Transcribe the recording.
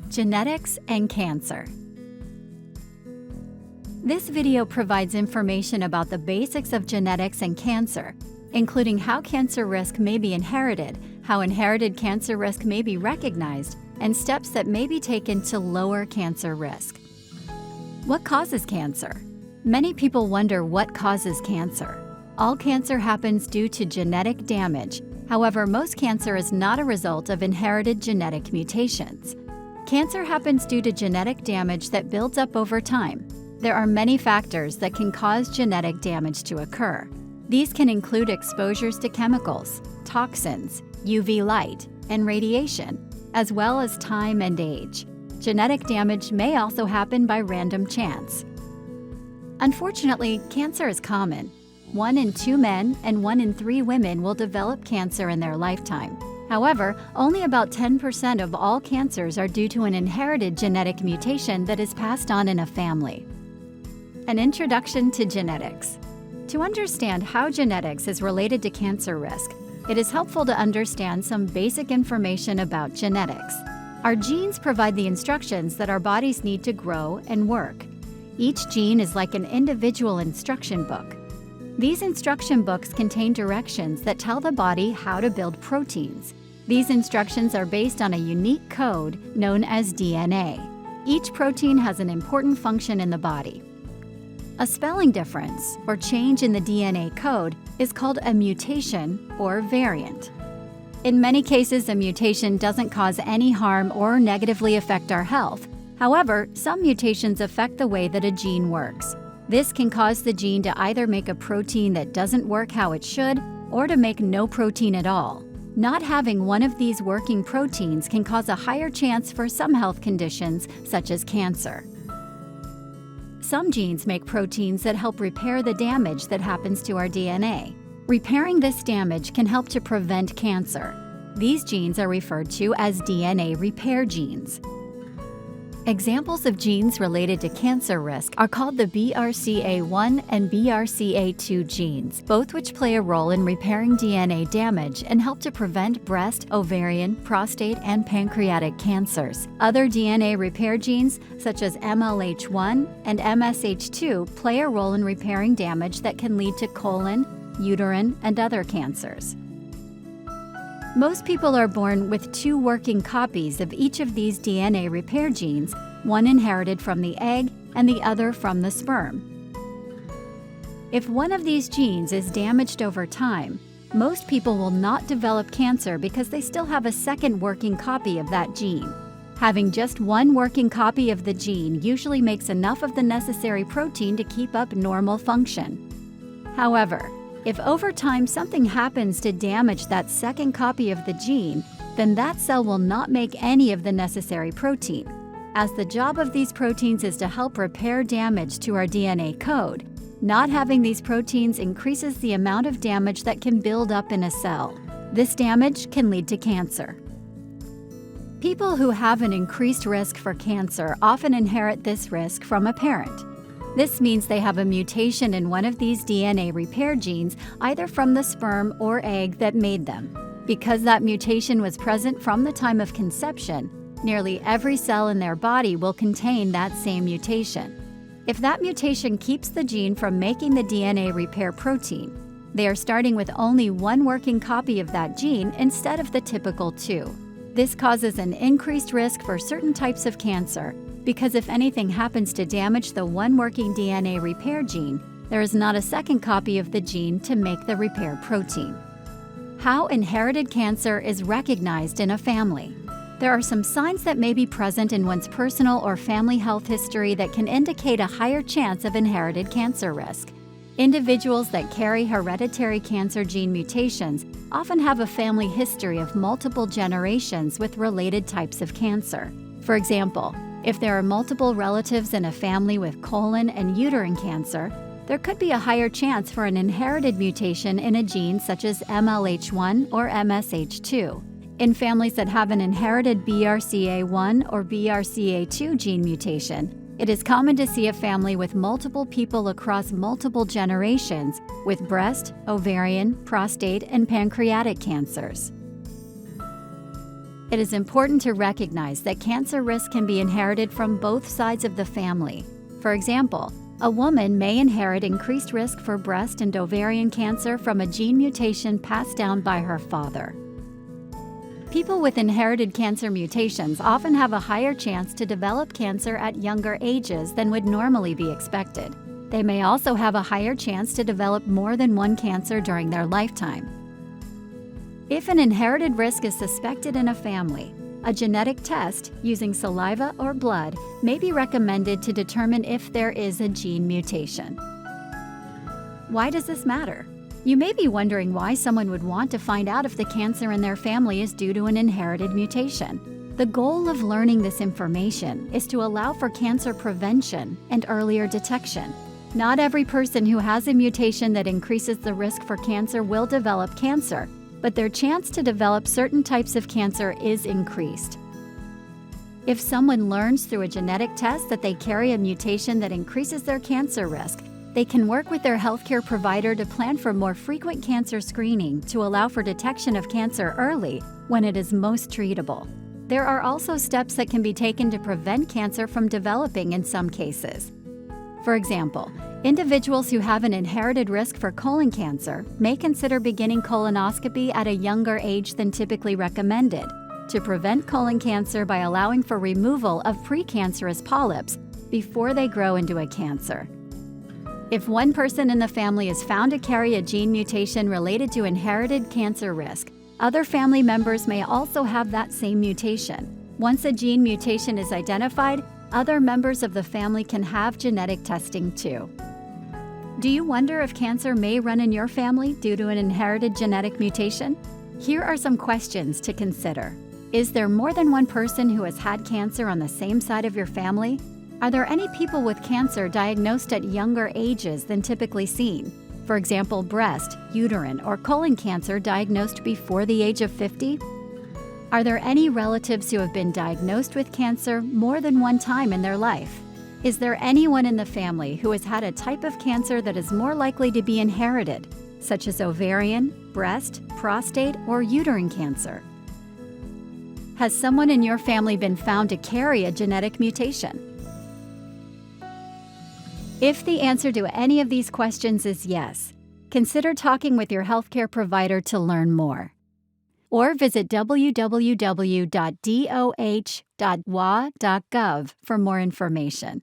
Genetics and cancer. This video provides information about the basics of genetics and cancer, including how cancer risk may be inherited, how inherited cancer risk may be recognized, and steps that may be taken to lower cancer risk. What causes cancer? Many people wonder what causes cancer. All cancer happens due to genetic damage. However, most cancer is not a result of inherited genetic mutations. Cancer happens due to genetic damage that builds up over time. There are many factors that can cause genetic damage to occur. These can include exposures to chemicals, toxins, UV light, and radiation, as well as time and age. Genetic damage may also happen by random chance. Unfortunately, cancer is common. 1 in 2 men and 1 in 3 women will develop cancer in their lifetime. However, only about 10% of all cancers are due to an inherited genetic mutation that is passed on in a family. An introduction to genetics. To understand how genetics is related to cancer risk, it is helpful to understand some basic information about genetics. Our genes provide the instructions that our bodies need to grow and work. Each gene is like an individual instruction book. These instruction books contain directions that tell the body how to build proteins. These instructions are based on a unique code known as DNA. Each protein has an important function in the body. A spelling difference, or change in the DNA code, is called a mutation or variant. In many cases, a mutation doesn't cause any harm or negatively affect our health. However, some mutations affect the way that a gene works. This can cause the gene to either make a protein that doesn't work how it should, or to make no protein at all. Not having one of these working proteins can cause a higher chance for some health conditions, such as cancer. Some genes make proteins that help repair the damage that happens to our DNA. Repairing this damage can help to prevent cancer. These genes are referred to as DNA repair genes. Examples of genes related to cancer risk are called the BRCA1 and BRCA2 genes, both which play a role in repairing DNA damage and help to prevent breast, ovarian, prostate, and pancreatic cancers. Other DNA repair genes, such as MLH1 and MSH2, play a role in repairing damage that can lead to colon, uterine, and other cancers. Most people are born with 2 working copies of each of these DNA repair genes, one inherited from the egg and the other from the sperm. If one of these genes is damaged over time, most people will not develop cancer because they still have a second working copy of that gene. Having just one working copy of the gene usually makes enough of the necessary protein to keep up normal function. However, if over time something happens to damage that second copy of the gene, then that cell will not make any of the necessary protein. As the job of these proteins is to help repair damage to our DNA code, not having these proteins increases the amount of damage that can build up in a cell. This damage can lead to cancer. People who have an increased risk for cancer often inherit this risk from a parent. This means they have a mutation in one of these DNA repair genes, either from the sperm or egg that made them. Because that mutation was present from the time of conception, nearly every cell in their body will contain that same mutation. If that mutation keeps the gene from making the DNA repair protein, they are starting with only one working copy of that gene instead of the typical 2. This causes an increased risk for certain types of cancer, because if anything happens to damage the one working DNA repair gene, there is not a second copy of the gene to make the repair protein. How inherited cancer is recognized in a family. There are some signs that may be present in one's personal or family health history that can indicate a higher chance of inherited cancer risk. Individuals that carry hereditary cancer gene mutations often have a family history of multiple generations with related types of cancer. For example, if there are multiple relatives in a family with colon and uterine cancer, there could be a higher chance for an inherited mutation in a gene such as MLH1 or MSH2. In families that have an inherited BRCA1 or BRCA2 gene mutation, it is common to see a family with multiple people across multiple generations with breast, ovarian, prostate, and pancreatic cancers. It is important to recognize that cancer risk can be inherited from both sides of the family. For example, a woman may inherit increased risk for breast and ovarian cancer from a gene mutation passed down by her father. People with inherited cancer mutations often have a higher chance to develop cancer at younger ages than would normally be expected. They may also have a higher chance to develop more than one cancer during their lifetime. If an inherited risk is suspected in a family, a genetic test using saliva or blood may be recommended to determine if there is a gene mutation. Why does this matter? You may be wondering why someone would want to find out if the cancer in their family is due to an inherited mutation. The goal of learning this information is to allow for cancer prevention and earlier detection. Not every person who has a mutation that increases the risk for cancer will develop cancer, but their chance to develop certain types of cancer is increased. If someone learns through a genetic test that they carry a mutation that increases their cancer risk, they can work with their healthcare provider to plan for more frequent cancer screening to allow for detection of cancer early when it is most treatable. There are also steps that can be taken to prevent cancer from developing in some cases. For example, individuals who have an inherited risk for colon cancer may consider beginning colonoscopy at a younger age than typically recommended to prevent colon cancer by allowing for removal of precancerous polyps before they grow into a cancer. If one person in the family is found to carry a gene mutation related to inherited cancer risk, other family members may also have that same mutation. Once a gene mutation is identified, other members of the family can have genetic testing too. Do you wonder if cancer may run in your family due to an inherited genetic mutation? Here are some questions to consider. Is there more than one person who has had cancer on the same side of your family? Are there any people with cancer diagnosed at younger ages than typically seen? For example, breast, uterine, or colon cancer diagnosed before the age of 50? Are there any relatives who have been diagnosed with cancer more than one time in their life? Is there anyone in the family who has had a type of cancer that is more likely to be inherited, such as ovarian, breast, prostate, or uterine cancer? Has someone in your family been found to carry a genetic mutation? If the answer to any of these questions is yes, consider talking with your healthcare provider to learn more. Or visit www.doh.wa.gov for more information.